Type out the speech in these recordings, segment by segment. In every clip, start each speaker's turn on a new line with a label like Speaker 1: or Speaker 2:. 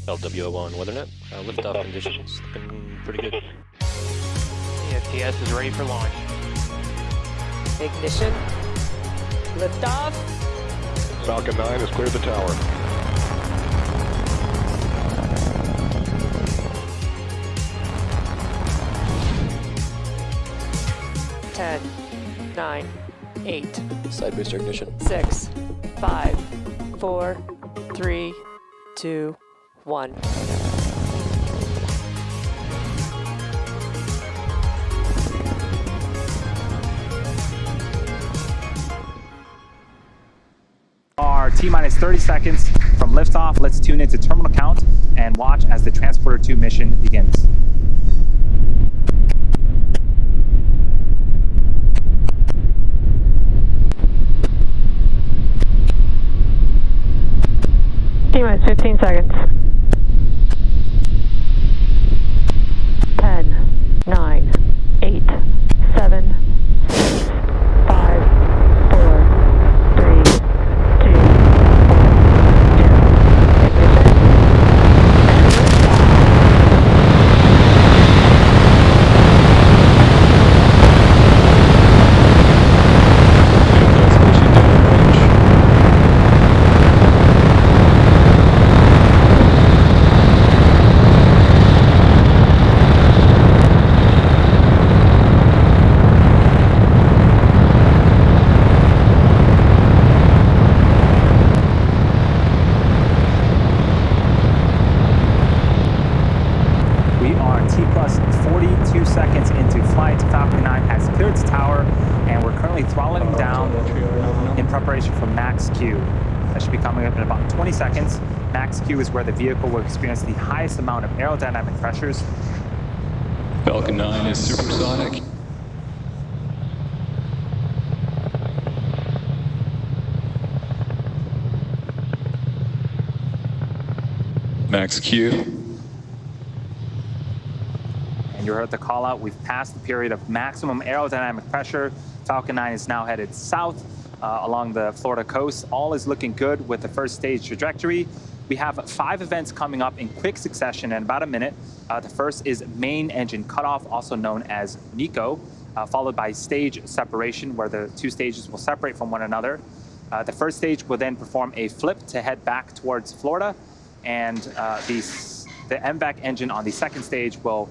Speaker 1: LWO1 WeatherNet. Liftoff conditions looking pretty good.
Speaker 2: ESTS is ready for launch.
Speaker 3: Ignition. Liftoff.
Speaker 4: Falcon 9 has cleared the tower.
Speaker 3: Ten, 9, 8,
Speaker 1: Side booster ignition.
Speaker 3: 6, 5, 4, 3, 2, 1.
Speaker 5: Are T-minus 30 seconds from liftoff. Let's tune into terminal count and watch as the Transporter-2 mission begins.
Speaker 6: T-minus 15 seconds. 10, 9, 8, 7, 6, 5, 4, 3, 2, 1,
Speaker 5: We are T-plus 42 seconds into flight. Falcon 9 has cleared the tower, and we're currently throttling down in preparation for max Q. That should be coming up in about 20 seconds. Max Q is where the vehicle will experience the highest amount of aerodynamic pressures.
Speaker 7: Falcon 9 is supersonic. Max Q.
Speaker 5: And you heard the call out. We've passed the period of maximum aerodynamic pressure. Falcon 9 is now headed south along the Florida coast. All is looking good with the first stage trajectory. We have 5 events coming up in quick succession in about a minute. The first is main engine cutoff, also known as MECO, followed by stage separation, where the 2 stages will separate from one another. The first stage will then perform a flip to head back towards Florida, and the MVAC engine on the second stage will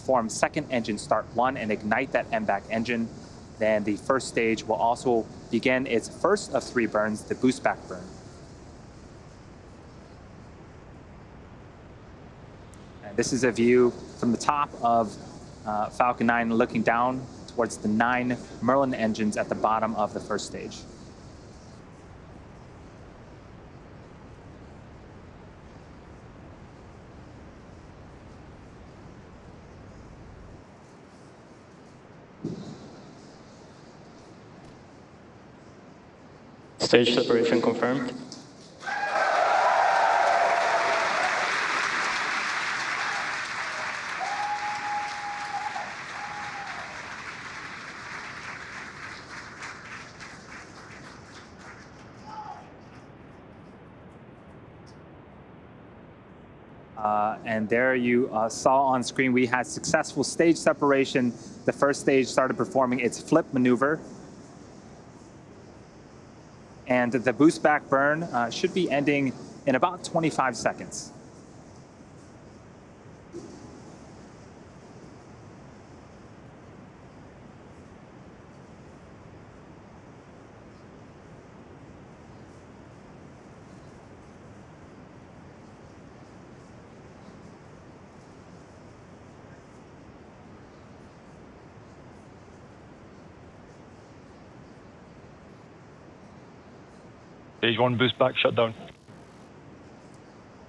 Speaker 5: form second engine start 1 and ignite that MVAC engine. Then the first stage will also begin its first of 3 burns, the boost back burn. And this is a view from the top of Falcon 9 looking down towards the 9 Merlin engines at the bottom of the first stage.
Speaker 1: Stage separation confirmed.
Speaker 5: And there you saw on screen, we had successful stage separation. The first stage started performing its flip maneuver. And the boost back burn should be ending in about 25 seconds.
Speaker 4: Stage 1 boost back shutdown.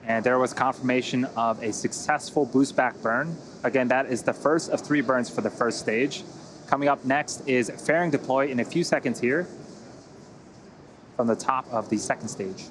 Speaker 5: And there was confirmation of a successful boost back burn. Again, that is the first of 3 burns for the first stage. Coming up next is fairing deploy in a few seconds here from the top of the second stage.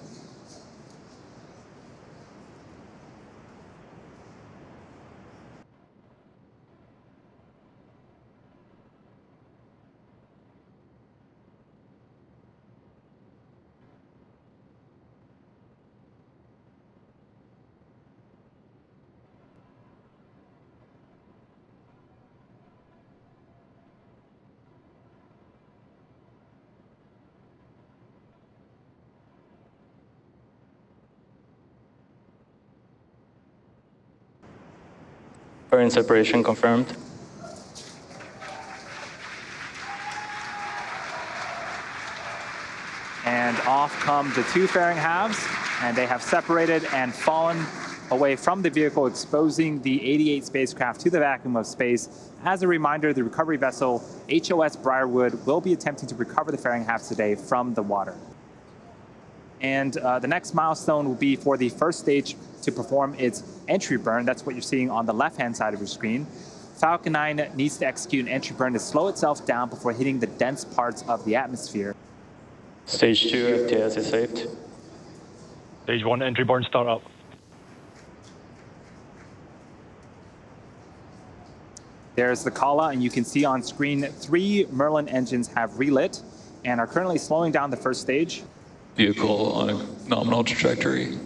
Speaker 1: Burn separation confirmed.
Speaker 5: And off come the two fairing halves, and they have separated and fallen away from the vehicle, exposing the 88 spacecraft to the vacuum of space. As a reminder, the recovery vessel HOS Briarwood will be attempting to recover the fairing halves today from the water. And the next milestone will be for the first stage to perform its entry burn. That's what you're seeing on the left-hand side of your screen. Falcon 9 needs to execute an entry burn to slow itself down before hitting the dense parts of the atmosphere.
Speaker 1: Stage 2 FTS is saved.
Speaker 4: Stage 1 entry burn start up.
Speaker 5: There's the call out, and you can see on screen 3 Merlin engines have relit and are currently slowing down the first stage.
Speaker 7: Vehicle on a nominal trajectory.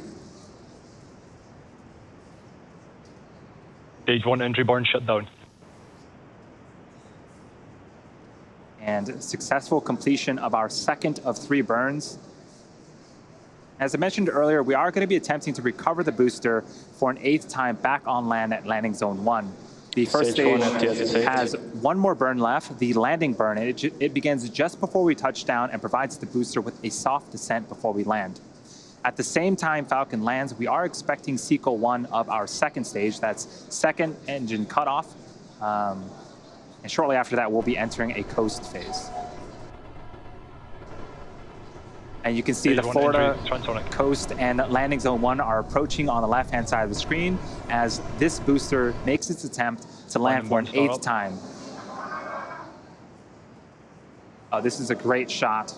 Speaker 4: Stage 1 entry burn shut down.
Speaker 5: And successful completion of our second of 3 burns. As I mentioned earlier, we are going to be attempting to recover the booster for an 8th time back on land at landing zone 1. The first
Speaker 1: Stage
Speaker 5: stage
Speaker 1: 1
Speaker 5: has 1 more burn left, the landing burn. It begins just before we touch down and provides the booster with a soft descent before we land. At the same time Falcon lands, we are expecting Sequel 1 of our second stage. That's second engine cutoff. And shortly after that, we'll be entering a coast phase. And you can see the Florida coast and landing zone 1 are approaching on the left-hand side of the screen as this booster makes its attempt to land for an 8th time. This is a great shot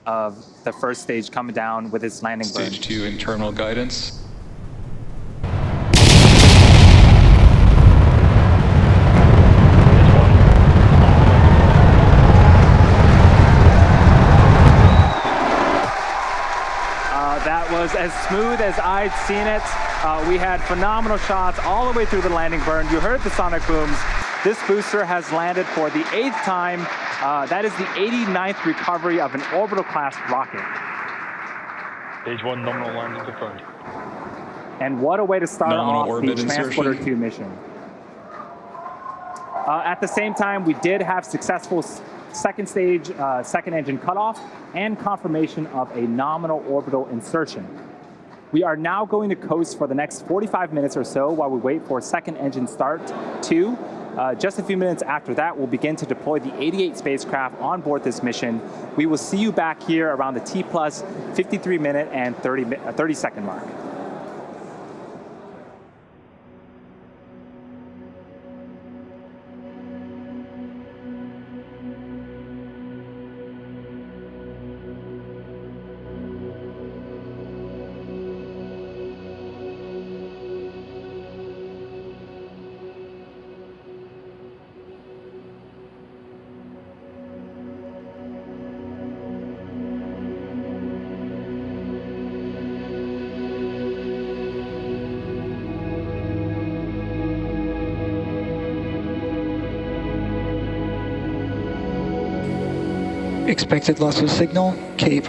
Speaker 5: of the first stage coming down with its landing burn.
Speaker 7: Stage 2 internal guidance.
Speaker 5: That was as smooth as I'd seen it. We had phenomenal shots all the way through the landing burn. You heard the sonic booms. This booster has landed for the 8th time. That is the 89th recovery of an orbital class rocket.
Speaker 4: Stage 1 nominal landing confirmed.
Speaker 5: And what a way to start
Speaker 7: Nominal
Speaker 5: off the
Speaker 7: orbit
Speaker 5: Transporter-2 mission. At the same time, we did have successful second stage, second engine cutoff, and confirmation of a nominal orbital insertion. We are now going to coast for the next 45 minutes or so while we wait for second engine start 2. Just a few minutes after that, we'll begin to deploy the 88 spacecraft on board this mission. We will see you back here around the T plus 53 minute and 30 second mark.
Speaker 8: Expected loss of signal, Cape.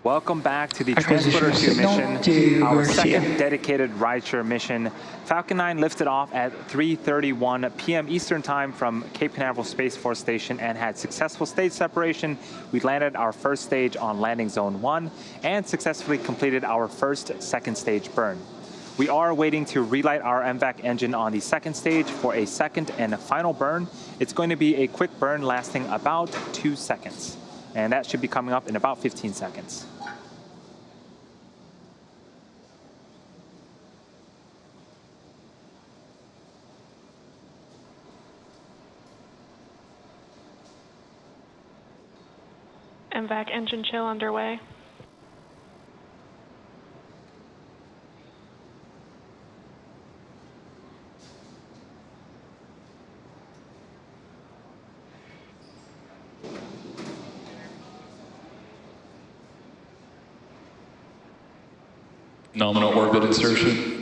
Speaker 5: Welcome back to the
Speaker 8: Acquisition of
Speaker 5: Transporter-2
Speaker 8: signal
Speaker 5: mission,
Speaker 8: to
Speaker 5: our
Speaker 8: Garcia.
Speaker 5: second dedicated rideshare mission. Falcon 9 lifted off at 3:31 p.m. Eastern Time from Cape Canaveral Space Force Station and had successful stage separation. We landed our first stage on landing zone 1 and successfully completed our first second stage burn. We are waiting to relight our MVAC engine on the second stage for a second and final burn. It's going to be a quick burn lasting about 2 seconds. And that should be coming up in about 15 seconds.
Speaker 6: MVAC engine chill underway.
Speaker 7: Nominal orbit insertion.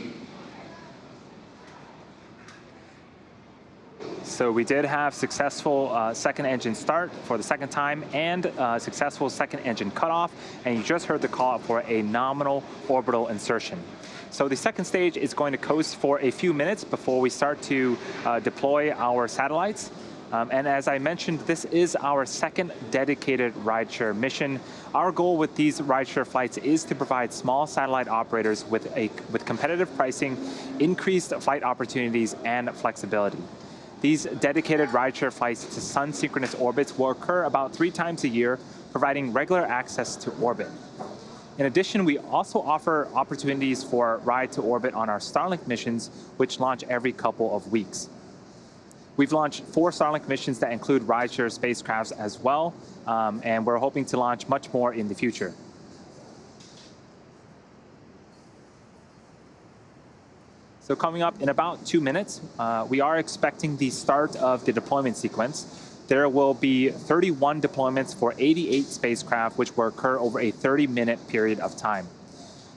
Speaker 5: So we did have successful second engine start for the second time and successful second engine cutoff, and you just heard the call out for a nominal orbital insertion. So the second stage is going to coast for a few minutes before we start to deploy our satellites. And as I mentioned, this is our second dedicated rideshare mission. Our goal with these rideshare flights is to provide small satellite operators with competitive pricing, increased flight opportunities, and flexibility. These dedicated rideshare flights to sun-synchronous orbits will occur about 3 times a year, providing regular access to orbit. In addition, we also offer opportunities for ride to orbit on our Starlink missions, which launch every couple of weeks. We've launched 4 Starlink missions that include rideshare spacecrafts as well, and we're hoping to launch much more in the future. So coming up in about 2 minutes, we are expecting the start of the deployment sequence. There will be 31 deployments for 88 spacecraft, which will occur over a 30-minute period of time.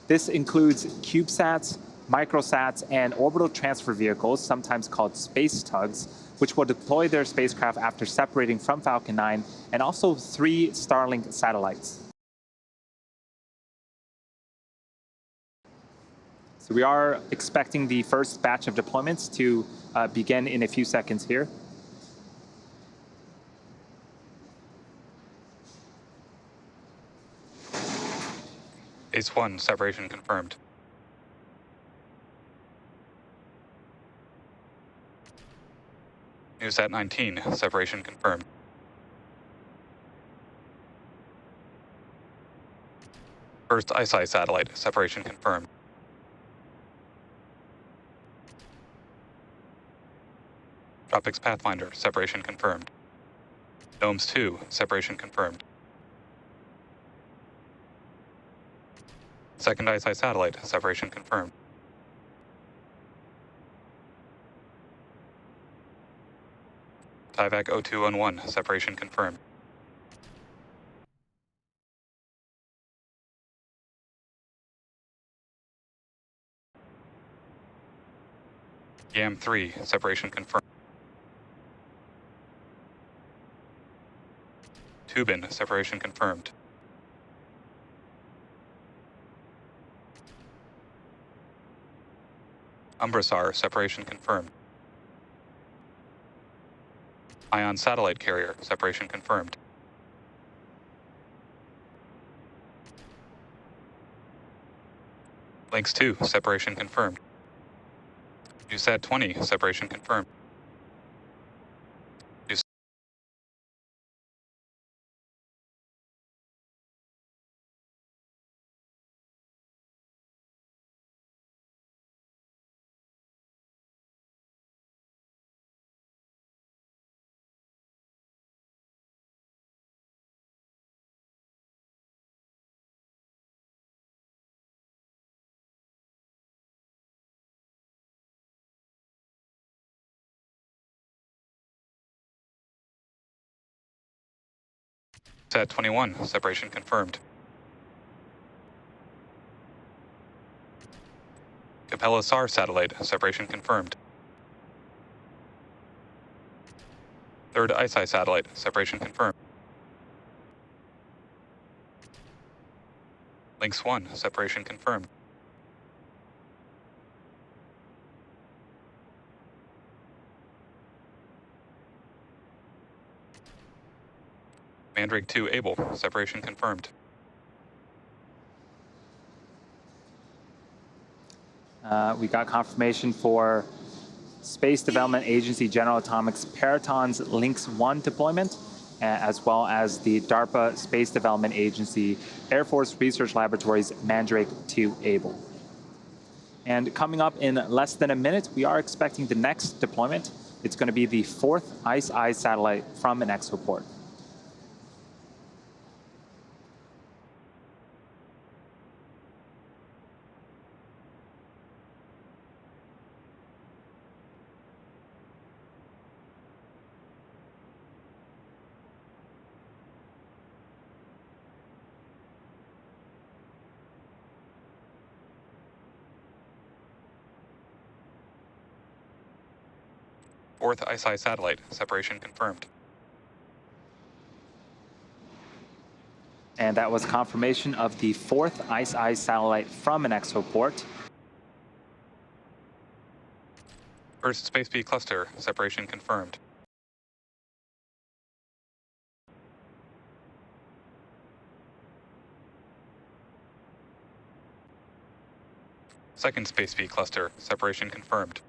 Speaker 5: This includes CubeSats, microsats, and orbital transfer vehicles, sometimes called space tugs, which will deploy their spacecraft after separating from Falcon 9, and also 3 Starlink satellites. So we are expecting the first batch of deployments to begin in a few seconds here.
Speaker 7: Base 1, separation confirmed. NewSat 19, separation confirmed. First ISI satellite, separation confirmed. Tropics Pathfinder, separation confirmed. Domes 2, separation confirmed. Second ISI satellite, separation confirmed. Tyvak 0211, separation confirmed. YAM 3, separation confirmed. Tubin, separation confirmed. Umbrasar, separation confirmed. Ion satellite carrier, separation confirmed. Lynx 2, separation confirmed. NewSat 20, separation confirmed. Sat 21, separation confirmed. Capella SAR satellite, separation confirmed. Third ISI satellite, separation confirmed. Lynx 1, separation confirmed. Mandrake 2 Able, separation confirmed.
Speaker 5: We got confirmation for Space Development Agency General Atomics Peraton's Lynx 1 deployment, as well as the DARPA Space Development Agency Air Force Research Laboratories Mandrake 2 Able. And coming up in less than a minute, we are expecting the next deployment. It's going to be the 4th ICE-I satellite from an exoport.
Speaker 7: Fourth ISI satellite. Separation confirmed.
Speaker 5: And that was confirmation of the fourth ISI satellite from an exoport.
Speaker 7: First Space B cluster. Separation confirmed. Second Space B cluster. Separation confirmed.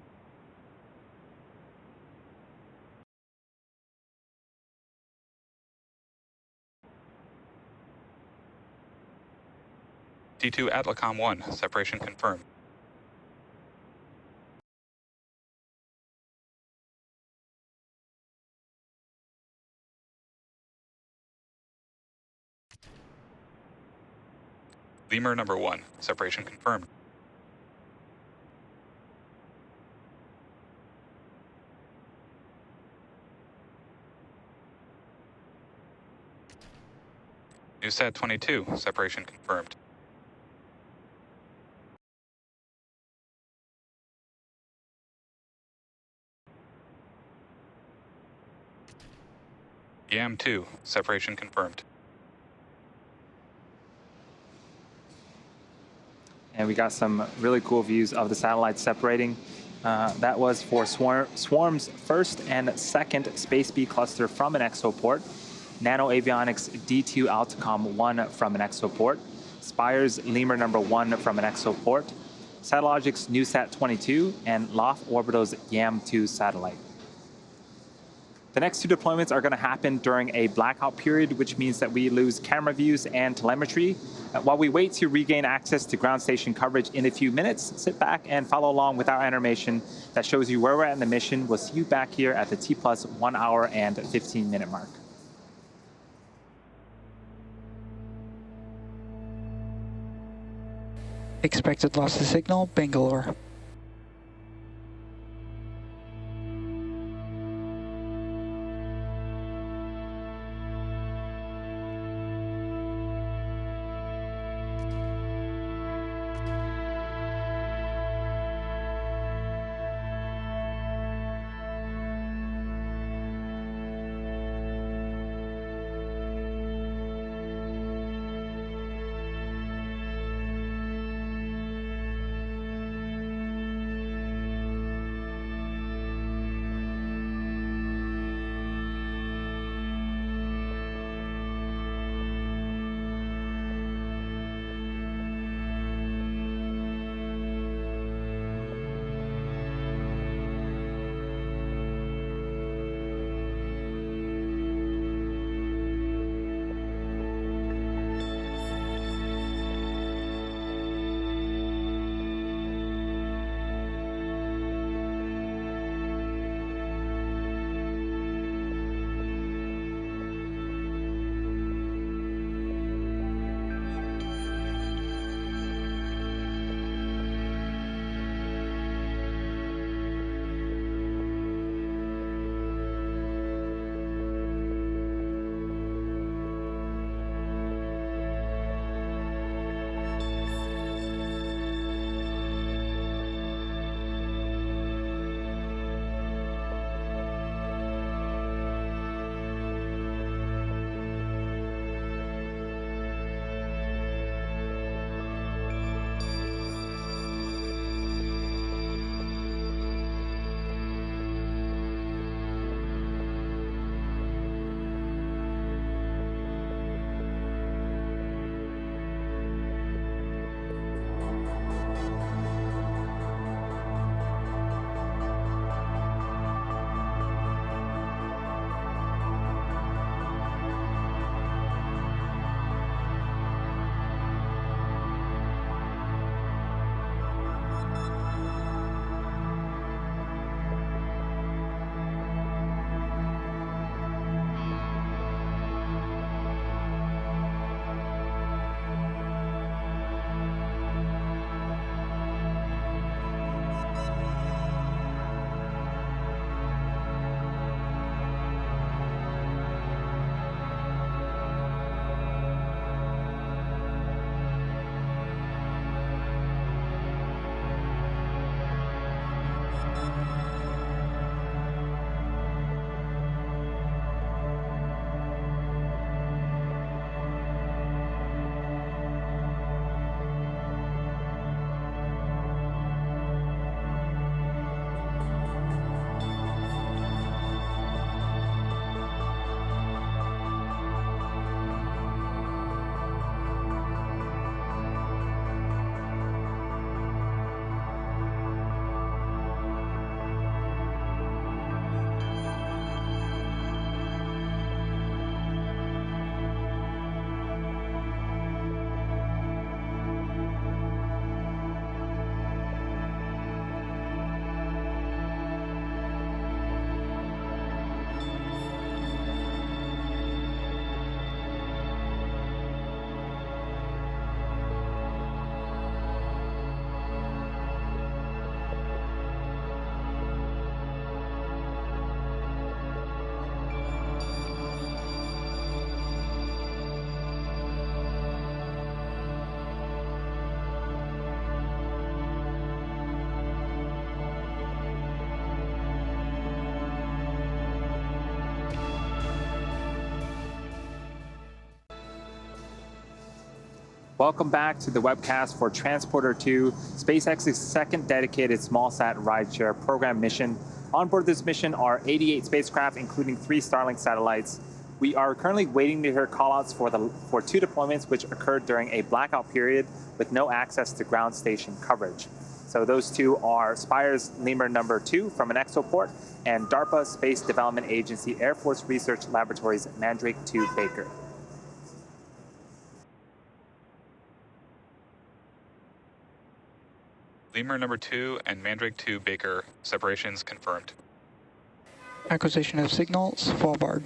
Speaker 7: D2 Atacom 1. Separation confirmed. Lemur number 1. Separation confirmed. NewSat 22. Separation confirmed. YAM 2. Separation confirmed.
Speaker 5: And we got some really cool views of the satellites separating. That was for Swarm's first and second Space B cluster from an exoport, Nano Avionics D2 Altacom 1 from an exoport, Spire's Lemur number 1 from an exoport, Satellogic's NewSat 22, and Loft Orbital's YAM 2 satellite. The next two deployments are going to happen during a blackout period, which means that we lose camera views and telemetry. While we wait to regain access to ground station coverage in a few minutes, sit back and follow along with our animation that shows you where we're at in the mission. We'll see you back here at the T+ 1 hour and 15-minute mark.
Speaker 8: Expected loss of signal, Bangalore.
Speaker 5: Welcome back to the webcast for Transporter-2, SpaceX's second dedicated SmallSat Rideshare Program mission. On board this mission are 88 spacecraft, including 3 Starlink satellites. We are currently waiting to hear callouts for 2 deployments which occurred during a blackout period with no access to ground station coverage. So those 2 are Spire's Lemur number 2 from an exoport and DARPA Space Development Agency Air Force Research Laboratories Mandrake 2 Baker.
Speaker 7: Lemur number 2 and Mandrake 2 Baker, separations confirmed.
Speaker 8: Acquisition of signals, Svalbard.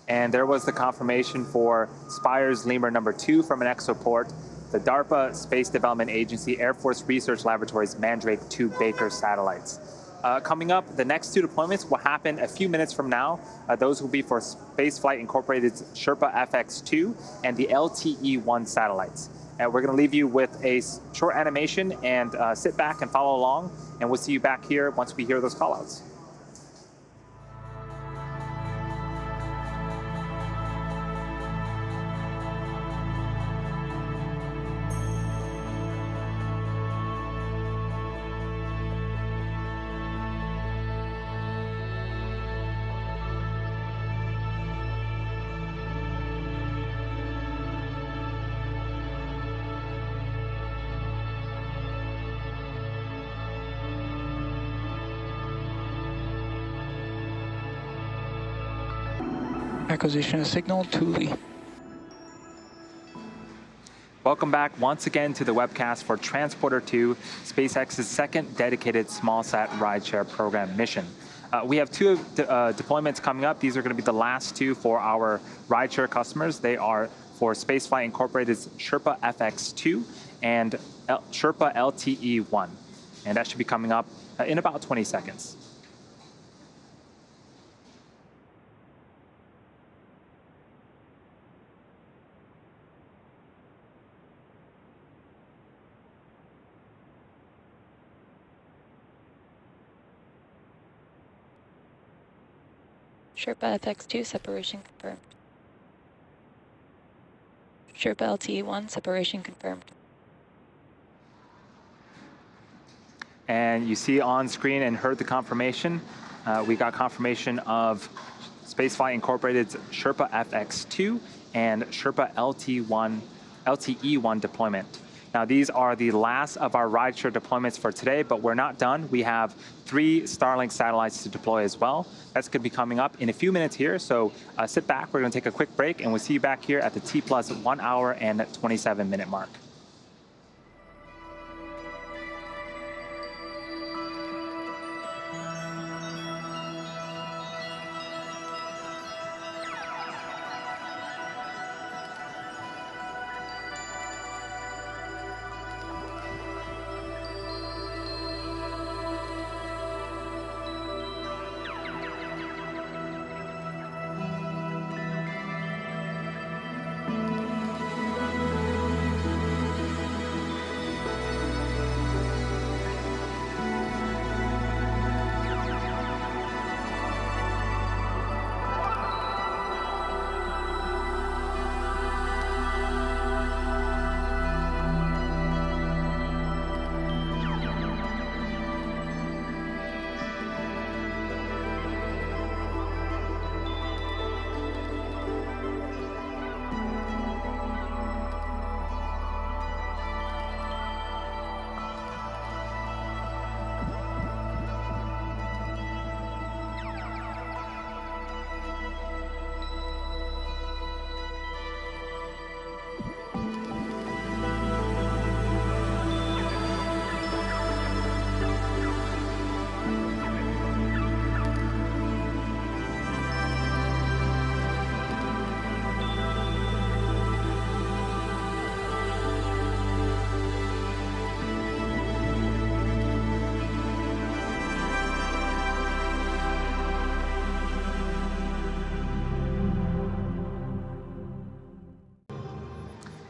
Speaker 5: And there was the confirmation for Spire's Lemur number 2 from an exoport, the DARPA Space Development Agency Air Force Research Laboratories Mandrake 2 Baker satellites. Coming up, the next 2 deployments will happen a few minutes from now. Those will be for Spaceflight Incorporated's Sherpa FX2 and the LTE-1 satellites. And we're going to leave you with a short animation and sit back and follow along, and we'll see you back here once we hear those callouts.
Speaker 8: Acquisition of signal, Thule.
Speaker 5: Welcome back once again to the webcast for Transporter-2, SpaceX's second dedicated SmallSat Rideshare Program mission. We have 2 deployments coming up. These are going to be the last 2 for our rideshare customers. They are for Spaceflight Incorporated's Sherpa FX2 and Sherpa LTE-1. And that should be coming up in about 20 seconds.
Speaker 9: Sherpa FX2 separation confirmed. Sherpa LTE-1 separation confirmed.
Speaker 5: And you see on screen and heard the confirmation. We got confirmation of Spaceflight Incorporated's Sherpa FX2 and Sherpa LTE-1 deployment. Now, these are the last of our rideshare deployments for today, but we're not done. We have 3 Starlink satellites to deploy as well. That's going to be coming up in a few minutes here, so sit back. We're going to take a quick break, and we'll see you back here at the T plus 1 hour and 27-minute mark.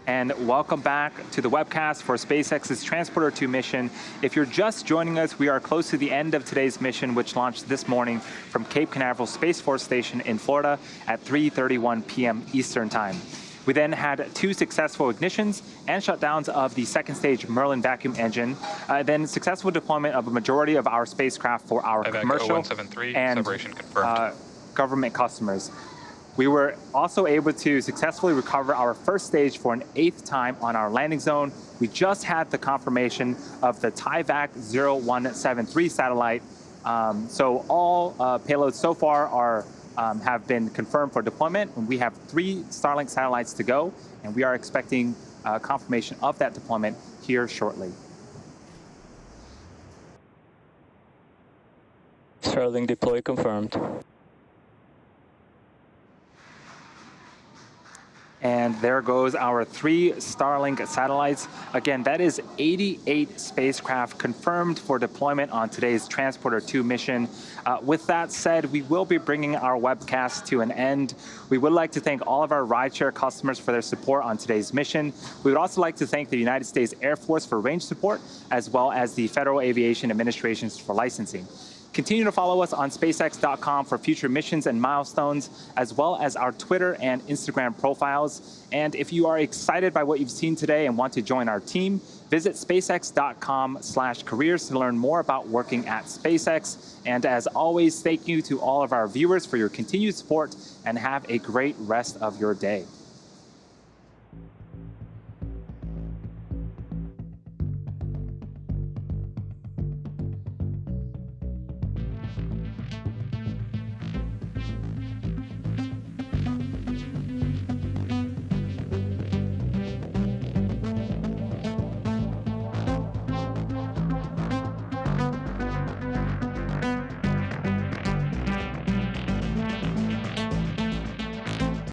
Speaker 5: And welcome back to the webcast for SpaceX's Transporter-2 mission. If you're just joining us, we are close to the end of today's mission, which launched this morning from Cape Canaveral Space Force Station in Florida at 3:31 p.m. Eastern Time. We then had 2 successful ignitions and shutdowns of the second stage Merlin vacuum engine, then successful deployment of a majority of our spacecraft for our commercial
Speaker 7: 0173,
Speaker 5: and
Speaker 7: separation confirmed.
Speaker 5: Government customers. We were also able to successfully recover our first stage for an 8th time on our landing zone. We just had the confirmation of the TIVAC 0173 satellite. So all payloads so far have been confirmed for deployment, and we have 3 Starlink satellites to go, and we are expecting confirmation of that deployment here shortly.
Speaker 10: Starlink deploy confirmed.
Speaker 5: And there goes our 3 Starlink satellites. Again, that is 88 spacecraft confirmed for deployment on today's Transporter-2 mission. With that said, we will be bringing our webcast to an end. We would like to thank all of our rideshare customers for their support on today's mission. We would also like to thank the United States Air Force for range support, as well as the Federal Aviation Administration for licensing. Continue to follow us on SpaceX.com for future missions and milestones, as well as our Twitter and Instagram profiles. And if you are excited by what you've seen today and want to join our team, visit SpaceX.com/careers to learn more about working at SpaceX. And as always, thank you to all of our viewers for your continued support, and have a great rest of your day.